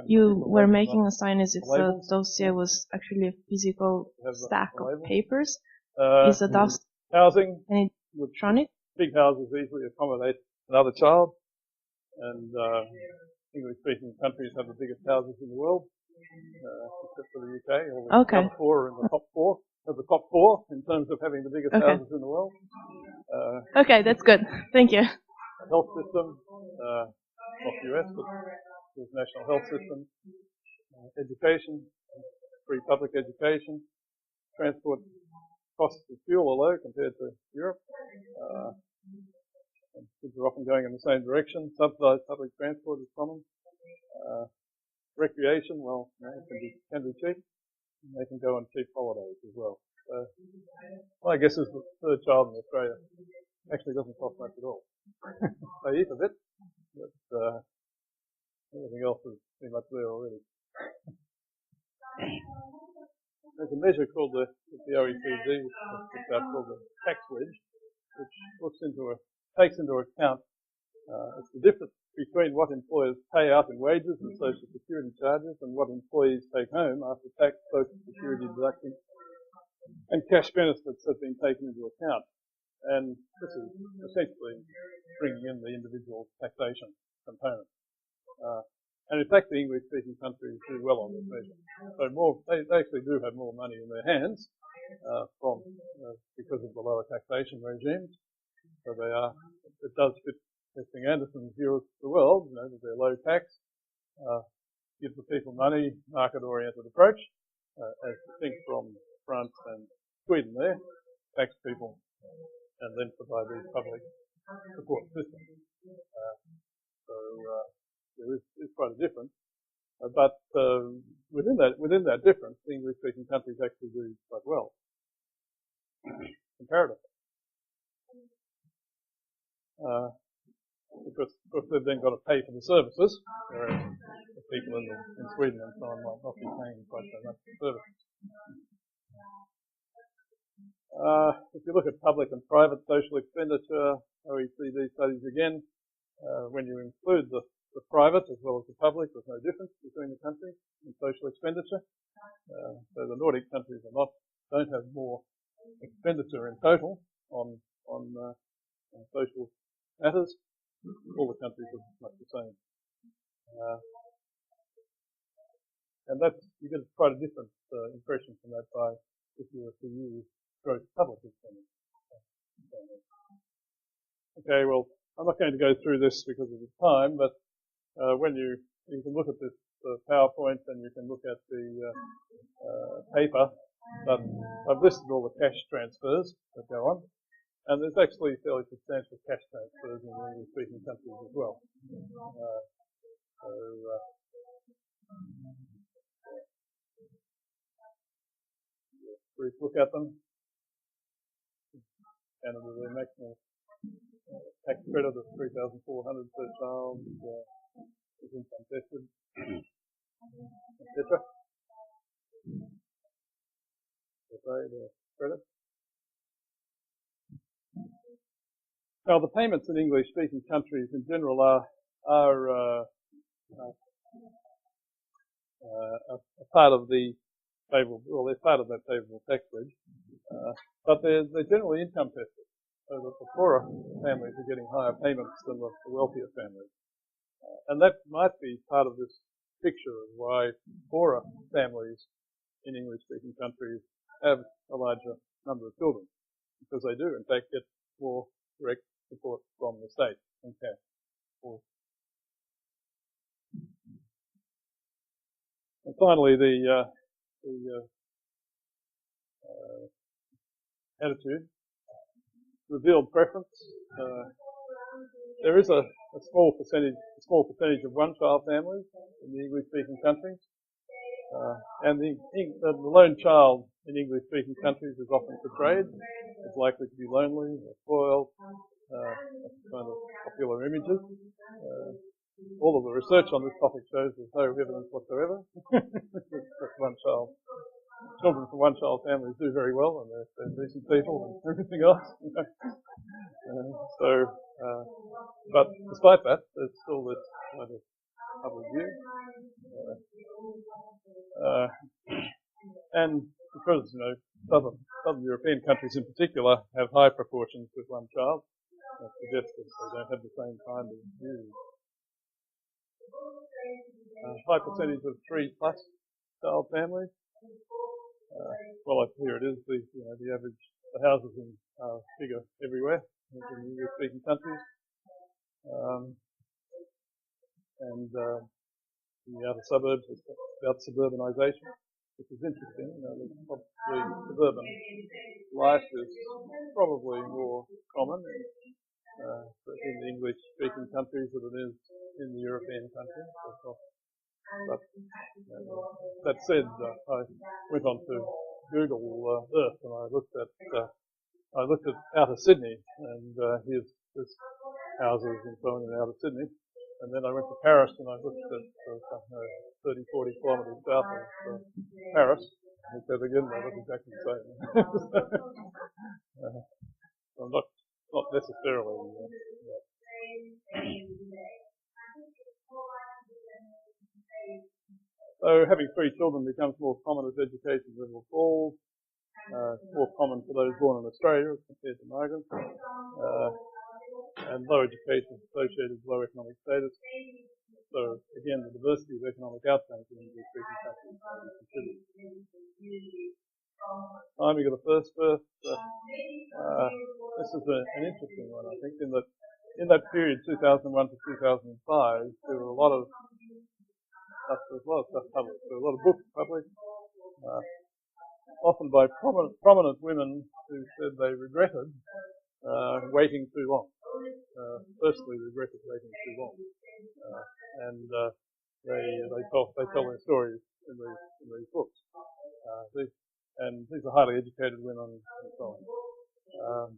You were making a sign as if the dossier was actually a physical stack of papers. Is the dossier housing electronic? Big houses easily accommodate another child, and English-speaking countries have the biggest houses in the world, except for the UK. All the other 4 are in the top 4. Of the top 4 in terms of having the biggest houses in the world. Okay, that's good. Thank you. Health system, not the US, but there's national health system. Education, free public education. Transport costs of fuel are low compared to Europe. And kids are often going in the same direction. Subsidised public transport is common. Recreation, well, it can be cheap. And they can go on cheap holidays as well. So, my guess is the third child in Australia actually doesn't cost much at all. They eat a bit, but everything else is pretty much there already. there's a measure called the OECD puts out called the tax wedge, which takes into account it's the difference between what employers pay out in wages and social security charges and what employees take home after tax, social security deductions, and cash benefits have been taken into account. And this is essentially bringing in the individual taxation component. And in fact, the English-speaking countries do well on this measure. So they actually do have more money in their hands because of the lower taxation regimes. So it does fit Testing Anderson's view of the world, that they're low tax, give the people money, market-oriented approach, as distinct from France and Sweden there, tax people, and then provide these public support systems. There is quite a difference. But within that difference, the English-speaking countries actually do quite well, comparatively. Because of course they've then got to pay for the services, whereas the people in Sweden and so on might not be paying quite so much for services. If you look at public and private social expenditure, OECD studies again, when you include the private as well as the public, there's no difference between the countries in social expenditure. So the Nordic countries don't have more expenditure in total on social matters. All the countries are much the same. And you get quite a different impression from that by if you were to use gross public expenditure. Okay, well, I'm not going to go through this because of the time, but when you can look at this PowerPoint and you can look at the paper, but I've listed all the cash transfers that go on. And there's actually fairly substantial cash transfers in the English-speaking countries as well. Brief look at them. Canada, their maximum tax credit of $3,400 per child is income tested, etc. The credit. Now, the payments in English-speaking countries in general are a part of the favourable. Well, they're part of that favourable tax wedge, but they're generally income tested, so that the poorer families are getting higher payments than the wealthier families, and that might be part of this picture of why poorer families in English-speaking countries have a larger number of children, because they do, in fact, get more direct support from the state and cash. And finally, the attitude, revealed preference. There is a small percentage of one-child families in the English-speaking countries, and the lone child in English-speaking countries is often portrayed as likely to be lonely or spoiled. Kind of popular images. All of the research on this topic shows there's no evidence whatsoever. One child. Children from one-child families do very well, and they're decent people and everything else. But despite that, there's still this kind of public view. And because, Southern European countries in particular have high proportions with one child, that suggests that they don't have the same kind of views. High percentage of 3+ child families. Well, here it is. The average, the houses are bigger everywhere in English-speaking countries, and in the outer suburbs, it's about suburbanisation, which is interesting. The suburban life is probably more common in the English-speaking countries than it is in the European countries. But that said, I went on to Google Earth and I looked at outer Sydney, and here's houses and so on in outer Sydney. And then I went to Paris and I looked at 30, 40 kilometres south of Paris, Because again, they look exactly the same. I'm not necessarily. So having 3 children becomes more common as education level falls. It's more common for those born in Australia as compared to migrants. And low education is associated with low economic status. So again, the diversity of economic outcomes in these different countries is considered. Timing of the first birth. This is an interesting one, I think, in that period, 2001 to 2005, there were a lot of stuff published. There were a lot of books published, often by prominent women who said they regretted waiting too long. Firstly, regretted waiting too long, and they tell their stories in these books. These are highly educated women and so on.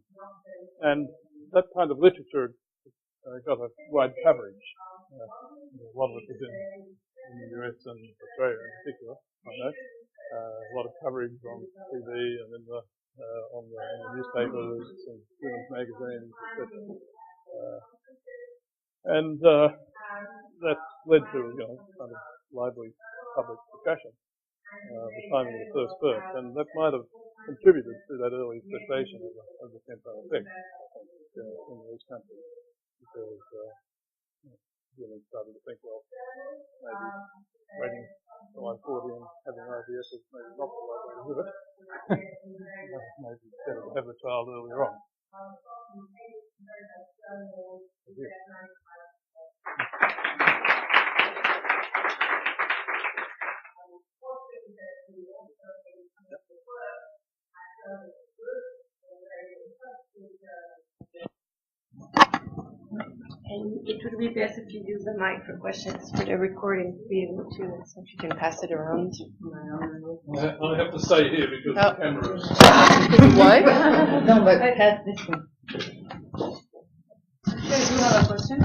And that kind of literature got a wide coverage. A lot of it was in the US and Australia in particular, I know. A lot of coverage on TV and in the newspapers and women's magazines, etc. And that led to kind of lively public discussion, the timing of the first birth, and that might have contributed to that early cessation of the tensile effect in these countries, because women started to think, well, maybe waiting until I'm 40 and having IVF is maybe not the right way to do it. Maybe it's better to have the child earlier on. And it would be best if you use the mic for questions for the recording to be able to, so if you can pass it around. I have to stay here because the camera is... What? No, but this one. I do have a question.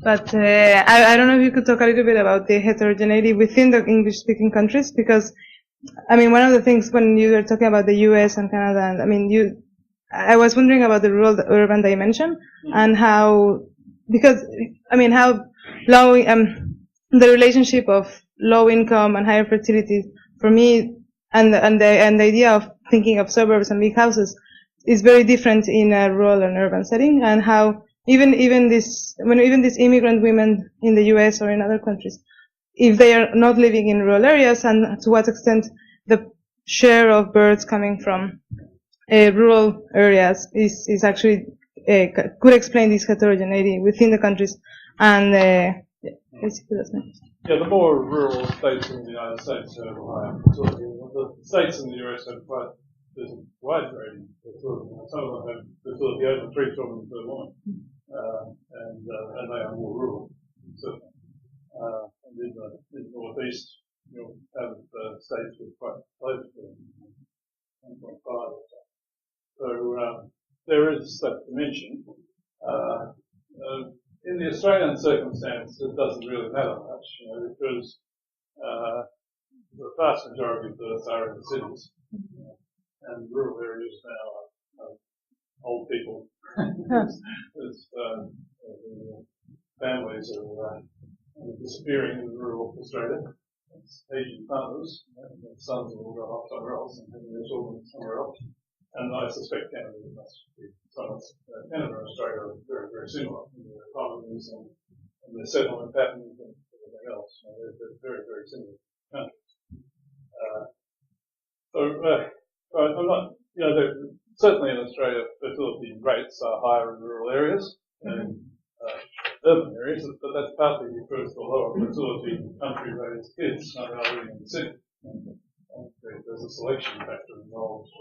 But I don't know if you could talk a little bit about the heterogeneity within the English-speaking countries, because, I mean, one of the things when you were talking about the US and Canada, and, I mean, I was wondering about the rural-urban dimension, and how, because, I mean, how low, the relationship of low income and higher fertility, for me, and the idea of thinking of suburbs and big houses is very different in a rural and urban setting, and how even these immigrant women in the US or in other countries, if they are not living in rural areas, and to what extent the share of births coming from rural areas is actually could explain this heterogeneity within the countries, and basically that's my question. Yeah, the more rural states in the United States have higher fertility. The states in the US have quite wide ranging fertility. Some of them have fertility over 3 children per woman, and they are more rural. So, and in the Northeast, you'll have states with quite close to 1.5 or so. So there is that dimension. In the Australian circumstance, it doesn't really matter much, because the vast majority of births are in the cities, and rural areas now are old people. Families are disappearing in rural Australia. It's Asian farmers, and their sons will go off somewhere else and having their children somewhere else. And I suspect Canada must be Canada and Australia are very, very similar in their economies and their settlement patterns and everything else. They're very, very similar countries. So I'm not, certainly in Australia, fertility rates are higher in rural areas than urban areas, but that's partly because the lower fertility country-raised kids are now living in the city. There's a selection factor involved.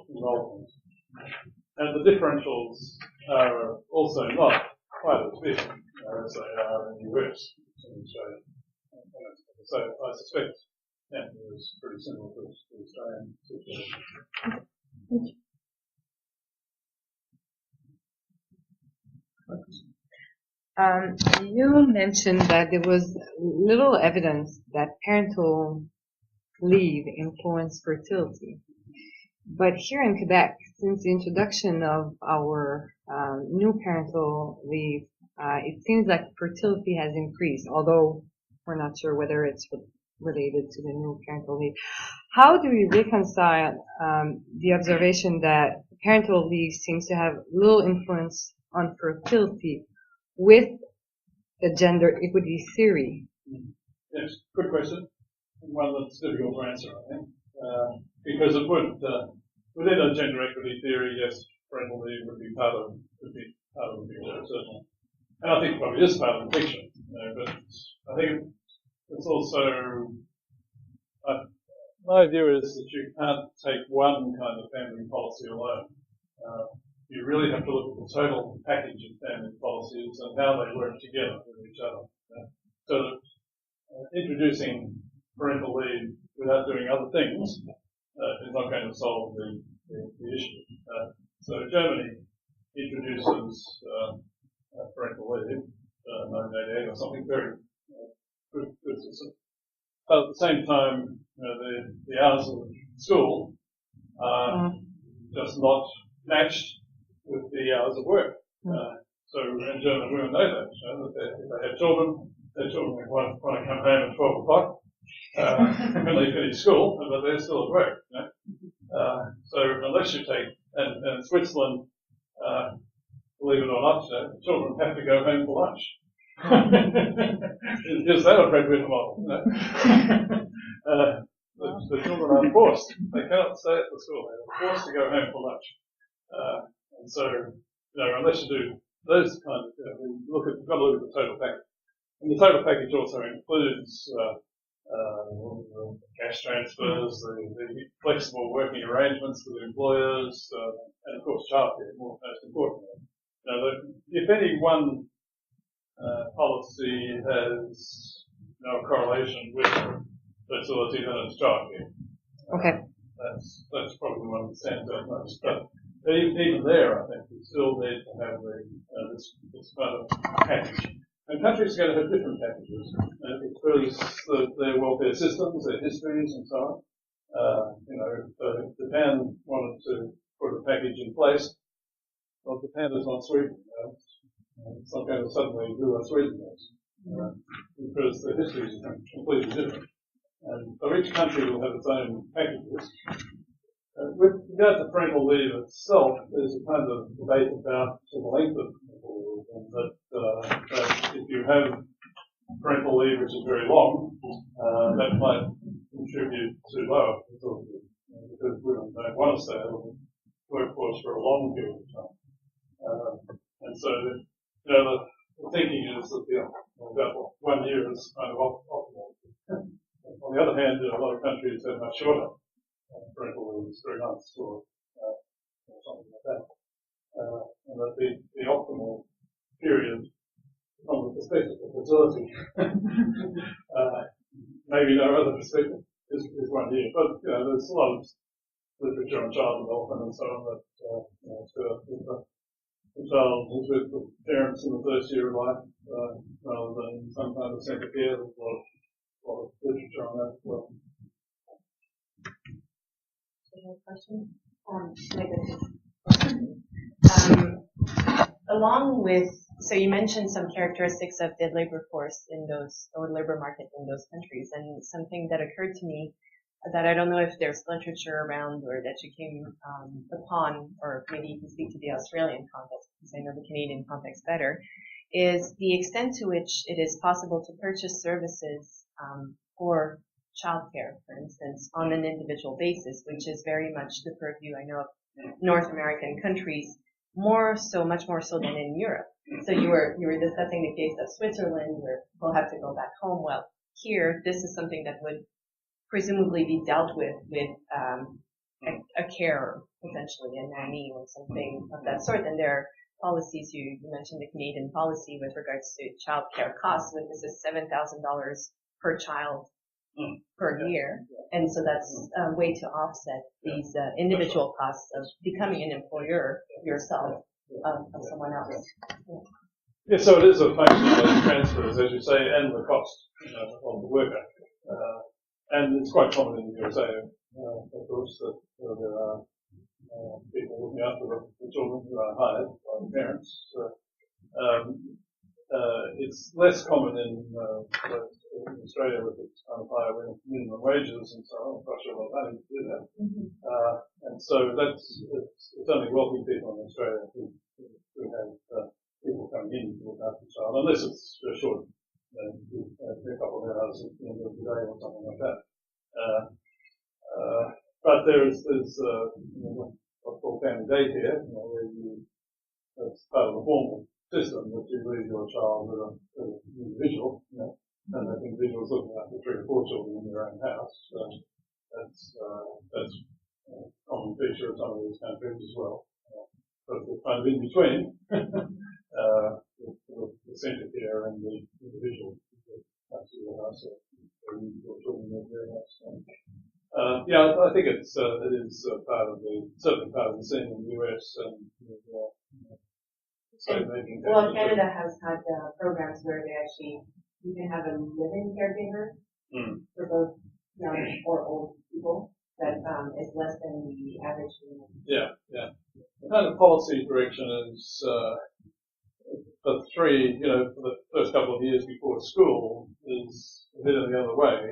And the differentials are also not quite as big as they are in the US and Australia. So I suspect Canada is pretty similar to the Australian situation. You mentioned that there was little evidence that parental leave influence fertility. But here in Quebec, since the introduction of our new parental leave, it seems like fertility has increased, although we're not sure whether it's related to the new parental leave. How do we reconcile the observation that parental leave seems to have little influence on fertility with the gender equity theory? Yes, good question. One that's difficult to answer, I think. Because it would, within a gender equity theory, yes, parental leave would be part of the picture, certainly. And I think it probably is part of the picture, but I think it's also, my view is that you can't take one kind of family policy alone. You really have to look at the total package of family policies and how they work together with each other. So that introducing parental leave without doing other things is not going to solve the issue. So Germany introduces parental leave, 1988 or something, very good system. But at the same time, the hours of school are just not matched with the hours of work. So in German women know that, that if they have children, their children want to come home at 12 o'clock when they finish school, but they're still at work. So unless you take, and in Switzerland, believe it or not, children have to go home for lunch. Is that a breadwinner model? The children are forced. They cannot stay at the school. They're forced to go home for lunch. And so, unless you do those kind of, we got to look at the total package. And the total package also includes cash transfers, the flexible working arrangements with employers, and of course childcare, most importantly. If any one policy has no correlation with fertility, then it's childcare. Okay. That's probably the one that stands out most. But even there, I think we still need to have this kind of package. And countries are going to have different packages because their welfare systems, their histories, and so on. If Japan wanted to put a package in place, well, Japan is not Sweden. It's not going to suddenly do what Sweden does because the histories are completely different. And so each country will have its own packages. With regard to parental leave itself, there's a kind of debate about the length of parental leave, and that if you have parental leave which is very long, that might contribute to lower fertility because women don't want to stay out of the workforce for a long period of time. And so, the thinking is that about 1 year is kind of optimal. On the other hand, a lot of countries have much shorter parental leave, 3 months or something like that. And that the optimal period from the perspective of fertility, maybe no other perspective, is 1 year. But there's a lot of literature on child development and so on that the child is with the parents in the first year of life rather than some kind of centre care. There's a lot of literature on that as well. Question? Along with, so you mentioned some characteristics of the labor force in those, or labor market in those countries, and something that occurred to me that I don't know if there's literature around or that you came upon, or maybe you can speak to the Australian context, because I know the Canadian context better, is the extent to which it is possible to purchase services for childcare, for instance, on an individual basis, which is very much the purview, I know, of North American countries, much more so than in Europe. So you were discussing the case of Switzerland, where people have to go back home. Well, here, this is something that would presumably be dealt with a carer, potentially, a nanny or something of that sort. And there are policies, you mentioned the Canadian policy with regards to child care costs, which is $7,000 per child per year. And so that's a way to offset these individual costs of becoming an employer yourself of someone else. Yeah, so it is a function of those transfers, as you say, and the cost of the worker. And it's quite common in the USA, of course, that there are people looking after the children who are hired by the parents. It's less common in Australia with its kind of higher minimum wages and so on. I'm not sure what money to do that. And so it's only wealthy people in Australia who have people coming in to look after the child, unless it's a short, a couple of hours at the end of the day or something like that. But there's what's called family daycare, it's part of the formal system that you leave your child with an individual, and that individual is looking after 3 or 4 children in their own house. So that's a common feature of some of these countries as well. But it's kind of in between the centre care and the individual. That's really nice. I think it is certainly part of the scene in the US and well, Canada has had programs where you can have a living caregiver for both young or old people that is less than the average. Yeah. The kind of policy direction is for the first couple of years before school is a bit of the other way.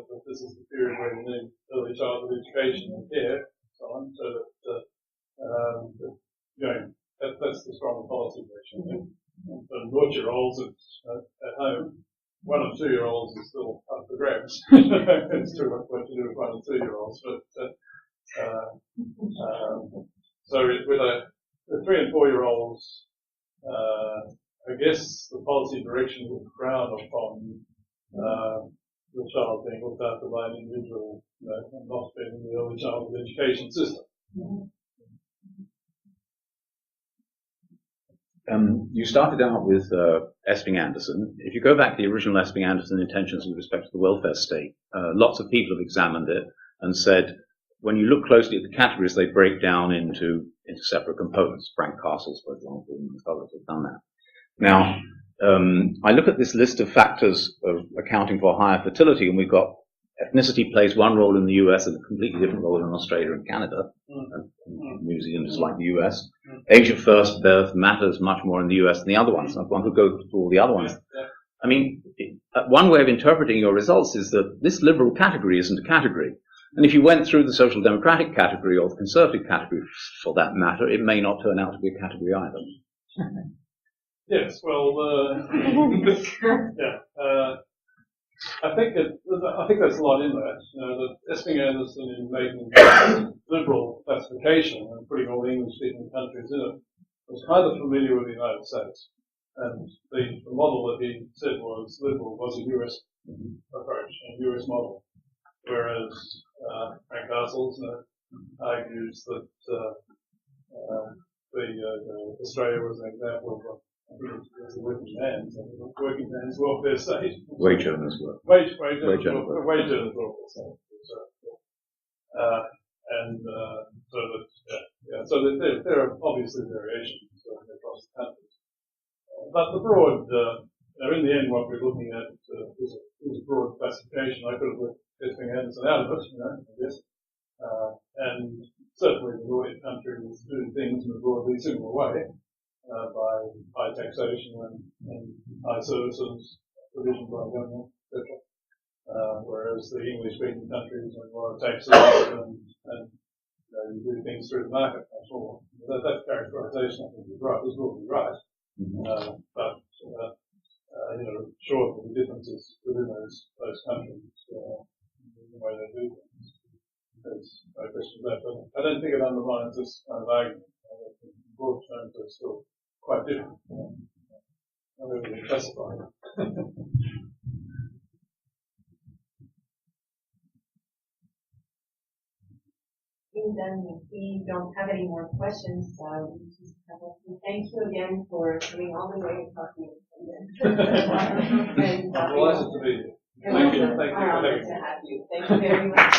That this is the period where you need early childhood education and care and so on. So that's the strong policy direction. For 0-year-olds at home, 1 or 2-year-olds is still up for grabs. It's too much what to do with 1 or 2-year-olds. So with 3 and 4-year-olds, I guess the policy direction would frown upon the child being looked after by an individual, and not being in the early childhood education system. You started out with Esping-Anderson. If you go back to the original Esping-Anderson intentions with respect to the welfare state, lots of people have examined it and said, when you look closely at the categories, they break down into separate components. Frank Castles, for example, and others have done that. Now, I look at this list of factors of accounting for higher fertility, and we've got ethnicity plays one role in the US and a completely different role in Australia and Canada. And New Zealand is like the US. Age of first birth matters much more in the US than the other ones. One could go through all the other ones. I mean, one way of interpreting your results is that this liberal category isn't a category. And if you went through the social democratic category or the conservative category, for that matter, it may not turn out to be a category either. Yes, well, I think there's a lot in that. That Esping-Anderson in making liberal classification and putting all the English-speaking countries in it was kind of familiar with the United States. And the model that he said was liberal was a US approach, a US model. Whereas Frank Castles argues that Australia was an example of a working man's welfare state. Wage earners welfare. Wage earners welfare state. So there are obviously variations across the countries. But the broad, in the end, what we're looking at is a broad classification. I could have looked Esping-Anderson out of it, I guess. And certainly the Nordic countries do things in a broadly similar way, by high taxation and high services provision by government, etc. Whereas the English-speaking countries have a lot of taxes and you do things through the market much more. That characterization, I think, is right. Is probably right. But sure, the differences within those countries, the way they do things. There's no question about that. But I don't think it undermines this kind of argument. In broad terms, they're still quite different. Not really classified. We don't have any more questions. Thank you again for coming all the way and talking to us. I'm delighted to be here. Thank you. Thank you very much.